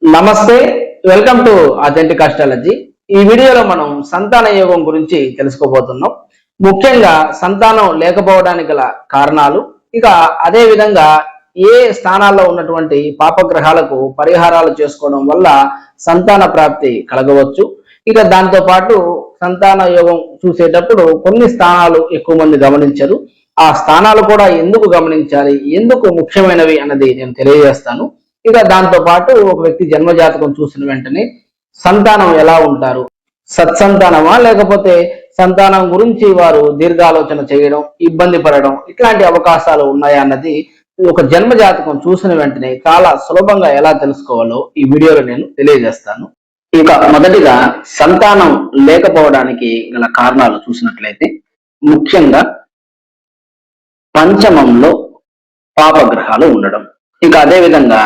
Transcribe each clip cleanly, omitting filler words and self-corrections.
నమస్తే, welcome to authentic astrology. ఈ వీడియోలో మనం సంతాన యోగం గురించి తెలుసుకోబోతున్నాం. ముఖ్యంగా సంతానం లేకపోవడానికి గల కారణాలు, ఇక అదే విధంగా ఏ స్థానాల్లో ఉన్నటువంటి పాపగ్రహాలకు పరిహారాలు చేసుకోవడం వల్ల సంతాన ప్రాప్తి కలగవచ్చు. ఇక దాంతో పాటు సంతాన యోగం చూసేటప్పుడు కొన్ని స్థానాలు ఎక్కువ మంది గమనించరు. ఆ స్థానాలు కూడా ఎందుకు గమనించాలి, ఎందుకు ముఖ్యమైనవి అన్నది నేను తెలియజేస్తాను. ఇక దాంతో పాటు ఒక వ్యక్తి జన్మజాతకం చూసిన వెంటనే సంతానం ఎలా ఉంటారు, సత్సంతానమా లేకపోతే సంతానం గురించి వారు దీర్ఘాలోచన చేయడం, ఇబ్బంది పడడం, ఇట్లాంటి అవకాశాలు ఉన్నాయా అన్నది ఒక జన్మజాతకం చూసిన వెంటనే చాలా సులభంగా ఎలా తెలుసుకోవాలో ఈ వీడియోలో నేను తెలియజేస్తాను. ఇక మొదటిగా సంతానం లేకపోవడానికి గల కారణాలు చూసినట్లయితే ముఖ్యంగా పంచమంలో పాపగ్రహాలు ఉండడం, ఇక అదే విధంగా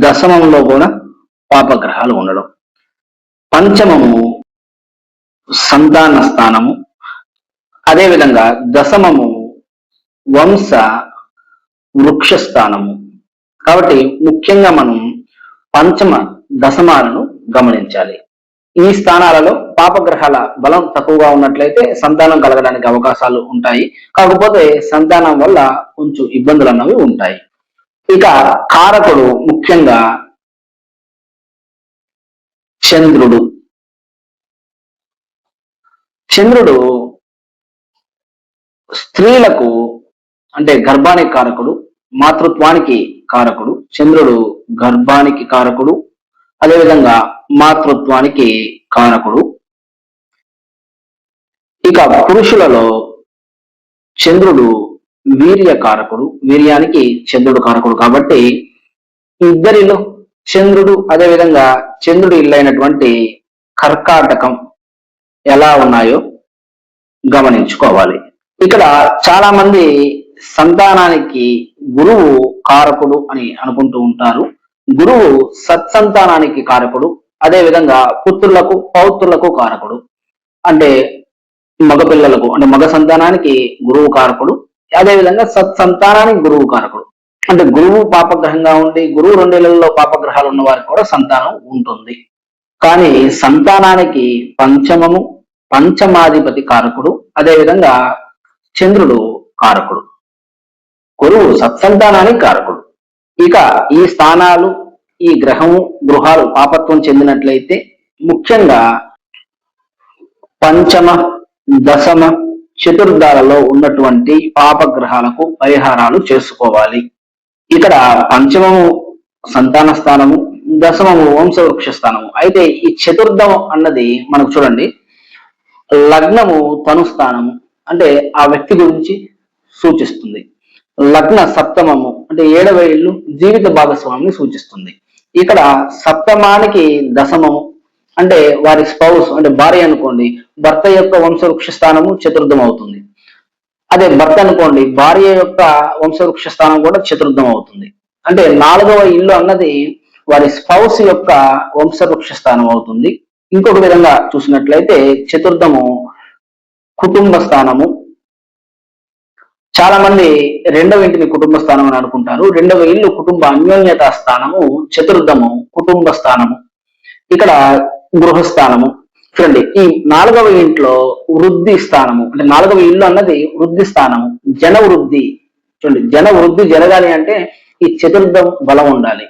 దశమంలో కూడా పాపగ్రహాలు ఉండడం. పంచమము సంతాన స్థానము, అదేవిధంగా దశమము వంశ వృక్ష స్థానము. కాబట్టి ముఖ్యంగా మనం పంచమ దశమాలను గమనించాలి. ఈ స్థానాలలో పాపగ్రహాల బలం తక్కువగా ఉన్నట్లయితే సంతానం కలగడానికి అవకాశాలు ఉంటాయి. కాకపోతే సంతానం వల్ల కొంచెం ఇబ్బందులు అన్నవి ఉంటాయి. ఇక కారకుడు ముఖ్యంగా చంద్రుడు. చంద్రుడు స్త్రీలకు అంటే గర్భానికి కారకుడు, మాతృత్వానికి కారకుడు. చంద్రుడు గర్భానికి కారకుడు, అదేవిధంగా మాతృత్వానికి కారకుడు. ఇక పురుషులలో చంద్రుడు వీర్య కారకుడు, వీర్యానికి చంద్రుడు కారకుడు. కాబట్టి ఇద్దరిలో చంద్రుడు, అదేవిధంగా చంద్రుడు ఇల్లైనటువంటి కర్కాటకం ఎలా ఉన్నాయో గమనించుకోవాలి. ఇక్కడ చాలా మంది సంతానానికి గురువు కారకుడు అని అనుకుంటూ ఉంటారు. గురువు సత్సంతానానికి కారకుడు, అదేవిధంగా పుత్రులకు పౌత్రులకు కారకుడు. అంటే మగపిల్లలకు అంటే మగ సంతానానికి గురువు కారకుడు, అదేవిధంగా సత్సంతానానికి గురువు కారకుడు. అంటే గురువు పాపగ్రహంగా ఉండి గురువు 2 ఇళ్లలో పాపగ్రహాలు ఉన్న వారికి కూడా సంతానం ఉంటుంది. కానీ సంతానానికి పంచమము పంచమాధిపతి కారకుడు, అదేవిధంగా చంద్రుడు కారకుడు. గురువు సత్సంతానానికి కారకుడు. ఇక ఈ స్థానాలు, ఈ గ్రహము గృహాలు పాపత్వం చెందినట్లయితే ముఖ్యంగా పంచమ దశమ చతుర్థాలలో ఉన్నటువంటి పాపగ్రహాలకు పరిహారాలు చేసుకోవాలి. ఇక్కడ పంచమము సంతాన స్థానము, దశమము వంశవృక్ష స్థానము. అయితే ఈ చతుర్థం అన్నది మనకు చూడండి, లగ్నము తనుస్థానము అంటే ఆ వ్యక్తి గురించి సూచిస్తుంది. లగ్న సప్తమము అంటే 7వ ఇల్లు జీవిత భాగస్వామిని సూచిస్తుంది. ఇక్కడ సప్తమానికి దశమము అంటే వారి స్పౌస్ అంటే భార్య అనుకోండి, భర్త యొక్క వంశవృక్ష స్థానము చతుర్థం అవుతుంది. అదే భర్త అనుకోండి, భార్య యొక్క వంశవృక్ష స్థానం కూడా చతుర్థం అవుతుంది. అంటే 4వ ఇల్లు అన్నది వారి స్పౌస్ యొక్క వంశవృక్ష స్థానం అవుతుంది. ఇంకొక విధంగా చూసినట్లయితే చతుర్థము కుటుంబ స్థానము. చాలా మంది 2వ ఇంటిని కుటుంబ స్థానం అని అనుకుంటారు. 2వ ఇల్లు కుటుంబ అన్యోన్యత స్థానము, చతుర్థము కుటుంబ స్థానము. ఇక్కడ గృహస్థానము. చూడండి, ఈ 4వ ఇంట్లో వృద్ధి స్థానము అంటే 4వ ఇల్లు అన్నది వృద్ధి స్థానము, జన వృద్ధి. చూడండి, జన వృద్ధి జరగాలి అంటే ఈ చతుర్థం బలం ఉండాలి.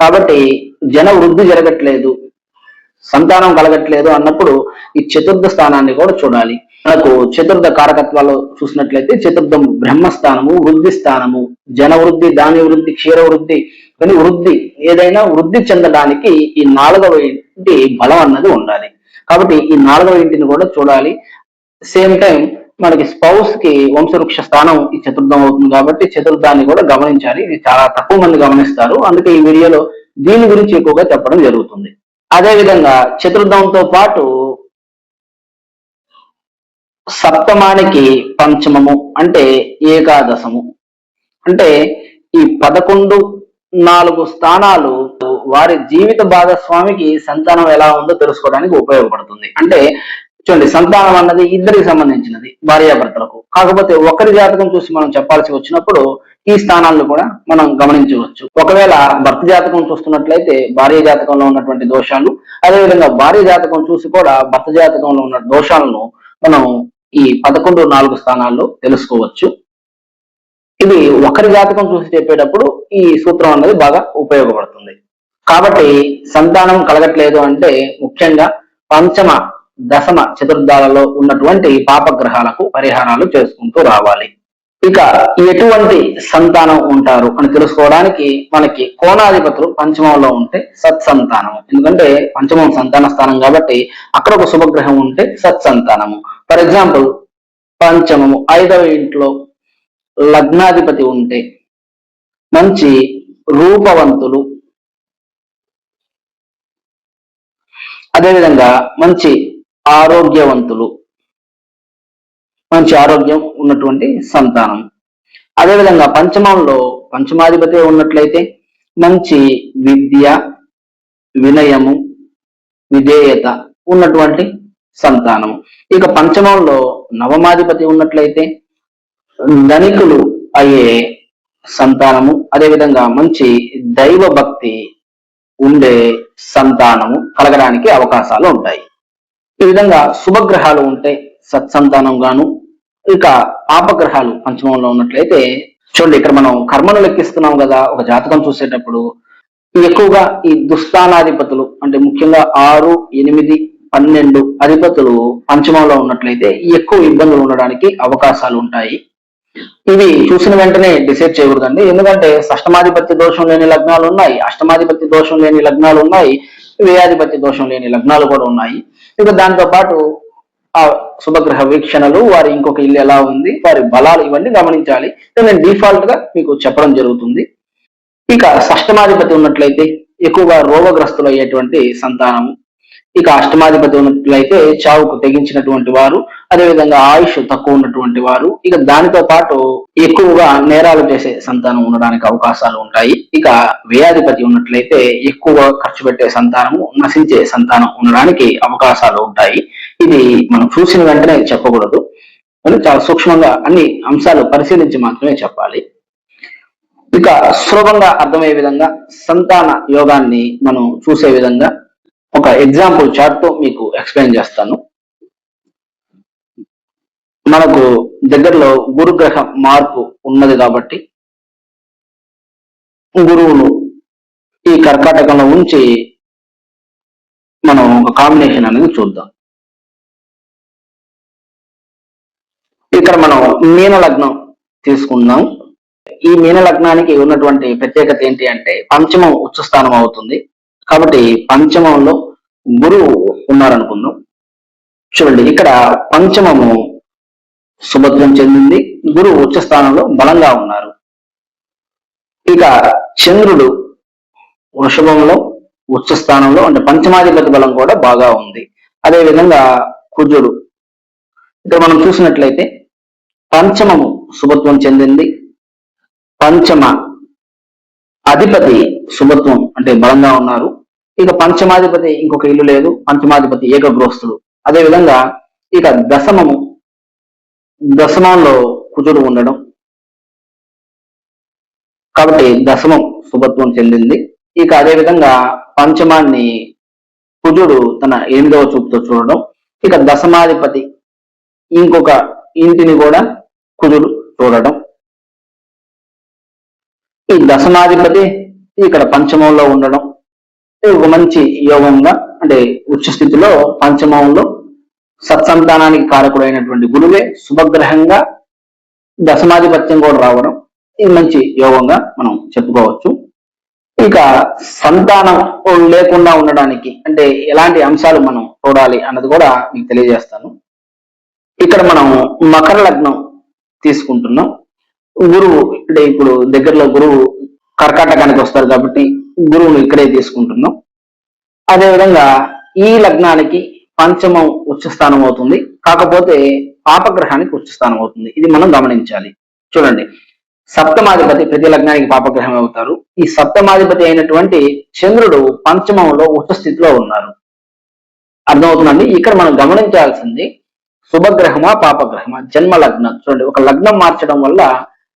కాబట్టి జన వృద్ధి జరగట్లేదు, సంతానం కలగట్లేదు అన్నప్పుడు ఈ చతుర్థ స్థానాన్ని కూడా చూడాలి. మనకు చతుర్థ కారకత్వాలు చూసినట్లయితే చతుర్థం బ్రహ్మస్థానము, వృద్ధి స్థానము, జన వృద్ధి, ధాన్య వృద్ధి, క్షీర వృద్ధి. కానీ వృద్ధి ఏదైనా వృద్ధి చెందడానికి ఈ 4వ ఇంటి బలం అన్నది ఉండాలి. కాబట్టి ఈ 4వ ఇంటిని కూడా చూడాలి. సేమ్ టైం మనకి స్పౌస్ కి వంశవృక్ష స్థానం ఈ చతుర్థం అవుతుంది. కాబట్టి చతుర్థాన్ని కూడా గమనించాలి. ఇది చాలా తక్కువ మంది గమనిస్తారు, అందుకే ఈ వీడియోలో దీని గురించి ఎక్కువగా చెప్పడం జరుగుతుంది. అదే విధంగా చతుర్థంతో పాటు సప్తమానికి పంచమము అంటే ఏకాదశము. అంటే ఈ 11-4 స్థానాలు వారి జీవిత భాగస్వామికి సంతానం ఎలా ఉందో తెలుసుకోవడానికి ఉపయోగపడుతుంది. అంటే చూడండి, సంతానం అన్నది ఇద్దరికి సంబంధించినది, భార్యాభర్తలకు. కాకపోతే ఒకరి జాతకం చూసి మనం చెప్పాల్సి వచ్చినప్పుడు ఈ స్థానాలను కూడా మనం గమనించవచ్చు. ఒకవేళ భర్త జాతకం చూస్తున్నట్లయితే భార్య జాతకంలో ఉన్నటువంటి దోషాలు, అదేవిధంగా భార్య జాతకం చూసి కూడా భర్త జాతకంలో ఉన్న దోషాలను మనం ఈ 11-4 స్థానాల్లో తెలుసుకోవచ్చు. ఇది ఒకరి జాతకం చూసి చెప్పేటప్పుడు ఈ సూత్రం అన్నది బాగా ఉపయోగపడుతుంది. కాబట్టి సంతానం కలగట్లేదు అంటే ముఖ్యంగా పంచమ, దశమ చతుర్థాలలో ఉన్నటువంటి పాపగ్రహాలకు పరిహారాలు చేసుకుంటూ రావాలి. ఇక ఎటువంటి సంతానం ఉంటారు అని తెలుసుకోవడానికి మనకి కోణాధిపతులు పంచమంలో ఉంటే సత్సంతానము. ఎందుకంటే పంచమం సంతాన స్థానం కాబట్టి అక్కడ ఒక శుభగ్రహం ఉంటే సత్సంతానము. ఫర్ ఎగ్జాంపుల్, పంచమము 5వ ఇంట్లో లగ్నాధిపతి ఉంటే మంచి రూపవంతులు, అదేవిధంగా మంచి ఆరోగ్యవంతులు, మంచి ఆరోగ్యం ఉన్నటువంటి సంతానం. అదేవిధంగా పంచమంలో పంచమాధిపతి ఉన్నట్లయితే మంచి విద్య, వినయము, విధేయత ఉన్నటువంటి సంతానం. ఇక పంచమంలో నవమాధిపతి ఉన్నట్లయితే ధనికులు అయ్యే సంతానము, అదేవిధంగా మంచి దైవ భక్తి ఉండే సంతానము కలగడానికి అవకాశాలు ఉంటాయి. ఈ విధంగా శుభగ్రహాలు ఉంటే సత్సంతానం గాను, ఇక పాపగ్రహాలు పంచమంలో ఉన్నట్లయితే, చూడండి ఇక్కడ మనం కర్మను లెక్కిస్తున్నాం కదా ఒక జాతకం చూసేటప్పుడు, ఎక్కువగా ఈ దుస్థానాధిపతులు అంటే ముఖ్యంగా 6, 8, 12 అధిపతులు పంచమంలో ఉన్నట్లయితే ఎక్కువ ఇబ్బందులు ఉండడానికి అవకాశాలు ఉంటాయి. ఇవి చూసిన వెంటనే డిసైడ్ చేయకూడదండి, ఎందుకంటే షష్టమాధిపత్య దోషం లేని లగ్నాలు ఉన్నాయి, అష్టమాధిపత్య దోషం లేని లగ్నాలు ఉన్నాయి, వ్యయాధిపత్య దోషం లేని లగ్నాలు కూడా ఉన్నాయి. ఇక దాంతో పాటు ఆ శుభగ్రహ వీక్షణలు, వారి ఇంకొక ఇల్లు ఎలా ఉంది, వారి బలాలు, ఇవన్నీ గమనించాలి. నేను డిఫాల్ట్ గా మీకు చెప్పడం జరుగుతుంది. ఇక షష్టమాధిపతి ఉన్నట్లయితే ఎక్కువగా రోగగ్రస్తులు అయ్యేటువంటి సంతానము, ఇక అష్టమాధిపతి ఉన్నట్లయితే చావుకు తెగించినటువంటి వారు, అదేవిధంగా ఆయుష్ తక్కువ ఉన్నటువంటి వారు, ఇక దానితో పాటు ఎక్కువగా నేరాలు చేసే సంతానం ఉండడానికి అవకాశాలు ఉంటాయి. ఇక వ్యయాధిపతి ఉన్నట్లయితే ఎక్కువ ఖర్చు పెట్టే సంతానము, నశించే సంతానం ఉండడానికి అవకాశాలు ఉంటాయి. ఇది మనం చూసిన వెంటనే చెప్పకూడదు, చాలా సూక్ష్మంగా అన్ని అంశాలు పరిశీలించి మాత్రమే చెప్పాలి. ఇక సులభంగా అర్థమయ్యే విధంగా సంతాన యోగాన్ని మనం చూసే విధంగా ఒక ఎగ్జాంపుల్ చార్ట్ తో మీకు ఎక్స్ప్లెయిన్ చేస్తాను. మనకు దగ్గరలో గురుగ్రహ మార్పు ఉన్నది కాబట్టి గురువును ఈ కర్కాటకంలో ఉంచి మనం ఒక కాంబినేషన్ అనేది చూద్దాం. ఇక్కడ మనం మీన లగ్నం తీసుకుందాం. ఈ మీన లగ్నానికి ఉన్నటువంటి ప్రత్యేకత ఏంటి అంటే పంచమం ఉచ్చ స్థానం అవుతుంది. కాబట్టి పంచమంలో గురువు ఉన్నారనుకుందాం. చూడండి, ఇక్కడ పంచమము శుభత్వం చెందింది, గురువు ఉచ్చ స్థానంలో బలంగా ఉన్నారు. ఇక చంద్రుడు వృషభంలో ఉచ్చ స్థానంలో, అంటే పంచమాధిపతి బలం కూడా బాగా ఉంది. అదే విధంగా కుజుడు, ఇక్కడ మనం చూసినట్లయితే పంచమము శుభత్వం చెందింది, పంచమ అధిపతి శుభత్వం అంటే బలంగా ఉన్నారు. ఇక పంచమాధిపతి ఇంకొక ఇల్లు లేదు, పంచమాధిపతి ఏకగృహస్థుడు. అదే విధంగా ఇక దశమంలో కుజుడు ఉండడం, కాబట్టి దశమం శుభత్వం చెందింది. ఇక అదే విధంగా పంచమాన్ని కుజుడు తన 8వ చూపుతో చూడడం, ఇక దశమాధిపతి ఇంకొక ఇంటిని కూడా కుజుడు చూడడం, ఈ దశమాధిపతి ఇక్కడ పంచమంలో ఉండడం ఒక మంచి యోగంగా, అంటే ఉచ్చ స్థితిలో పంచమంలో సత్సంతానానికి కారకుడైనటువంటి గురువే శుభగ్రహంగా దశమాధిపత్యం కూడా రావడం, ఇది మంచి యోగంగా మనం చెప్పుకోవచ్చు. ఇక సంతానం లేకుండా ఉండడానికి అంటే ఎలాంటి అంశాలు మనం చూడాలి అన్నది కూడా మీకు తెలియజేస్తాను. ఇక్కడ మనం మకర లగ్నం తీసుకుంటున్నాం. గురువు అంటే ఇప్పుడు దగ్గరలో గురువు కర్కాటకానికి వస్తారు కాబట్టి గురువును ఇక్కడే తీసుకుంటున్నాం. అదేవిధంగా ఈ లగ్నానికి పంచమం ఉచ్చస్థానం అవుతుంది, కాకపోతే పాపగ్రహానికి ఉచ్చస్థానం అవుతుంది. ఇది మనం గమనించాలి. చూడండి, సప్తమాధిపతి ప్రతి లగ్నానికి పాపగ్రహం అవుతారు. ఈ సప్తమాధిపతి అయినటువంటి చంద్రుడు పంచమంలో ఉచ్చ స్థితిలో ఉన్నారు. అర్థమవుతుందండి. ఇక్కడ మనం గమనించాల్సింది శుభగ్రహమా పాపగ్రహమా, జన్మ లగ్నం. చూడండి, ఒక లగ్నం మార్చడం వల్ల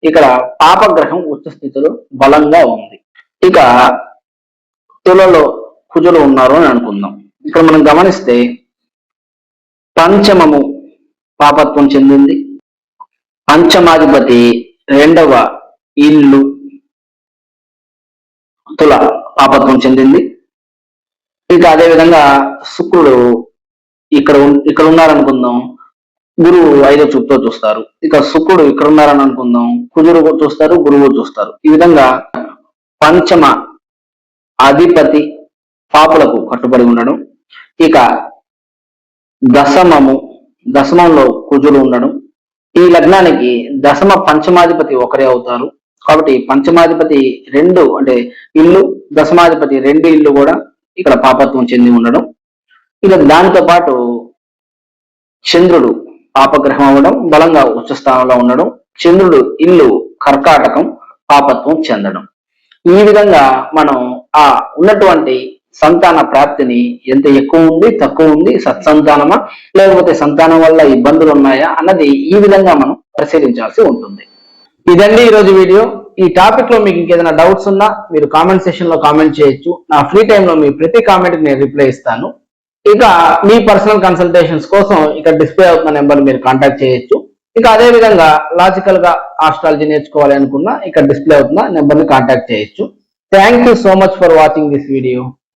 ఇక్కడ పాపగ్రహం ఉచ్చ స్థితిలో బలంగా ఉంది. ఇక తులలో కుజులు ఉన్నారు అని అనుకుందాం. ఇక్కడ మనం గమనిస్తే పంచమము పాపత్వం చెందింది, పంచమాధిపతి రెండవ ఇల్లు తుల పాపత్వం చెందింది. ఇక అదే విధంగా శుక్రుడు ఇక్కడ ఉన్నారనుకుందాం, గురువు 5వ చూపుతో చూస్తారు. ఇక శుక్రుడు ఇక్కడ ఉన్నారని అనుకుందాం, కుజుడు చూస్తారు, గురువు చూస్తారు. ఈ విధంగా పంచమ అధిపతి పాపులకు కట్టుబడి ఉండడం. ఇక దశమంలో కుజుడు ఉండడం. ఈ లగ్నానికి దశమ పంచమాధిపతి ఒకరే అవుతారు. కాబట్టి పంచమాధిపతి 2 అంటే ఇల్లు, దశమాధిపతి 2 ఇల్లు కూడా ఇక్కడ పాపత్వం చెంది ఉండడం. ఇక దానితో పాటు చంద్రుడు పాపగ్రహం అవ్వడం, బలంగా ఉచ్చ స్థానంలో ఉండడం, చంద్రుడు ఇల్లు కర్కాటకం పాపత్వం చెందడం. ఈ విధంగా మనం ఆ ఉన్నటువంటి సంతాన ప్రాప్తిని ఎంత ఎక్కువ ఉంది, తక్కువ ఉంది, సత్సంతానమా లేకపోతే సంతానం వల్ల ఇబ్బందులు ఉన్నాయా అన్నది ఈ విధంగా మనం పరిశీలించాల్సి ఉంటుంది. ఇదండి ఈరోజు వీడియో. ఈ టాపిక్ లో మీకు ఇంకేదైనా డౌట్స్ ఉన్నా మీరు కామెంట్ సెక్షన్ లో కామెంట్ చేయొచ్చు. నా ఫ్రీ టైంలో మీ ప్రతి కామెంట్ కి నేను రిప్లై ఇస్తాను. ఇక మీ పర్సనల్ కన్సల్టేషన్స్ కోసం ఇక్కడ డిస్ప్లే అవుతున్న నెంబర్ మీరు కాంటాక్ట్ చేయొచ్చు. ఇక అదే విధంగా లాజికల్ గా ఆస్ట్రాలజీ నేర్చుకోవాలి అనుకున్నా ఇక్కడ డిస్ప్లే అవుతున్న నెంబర్ ని కాంటాక్ట్ చేయొచ్చు. Thank you so much for watching this video.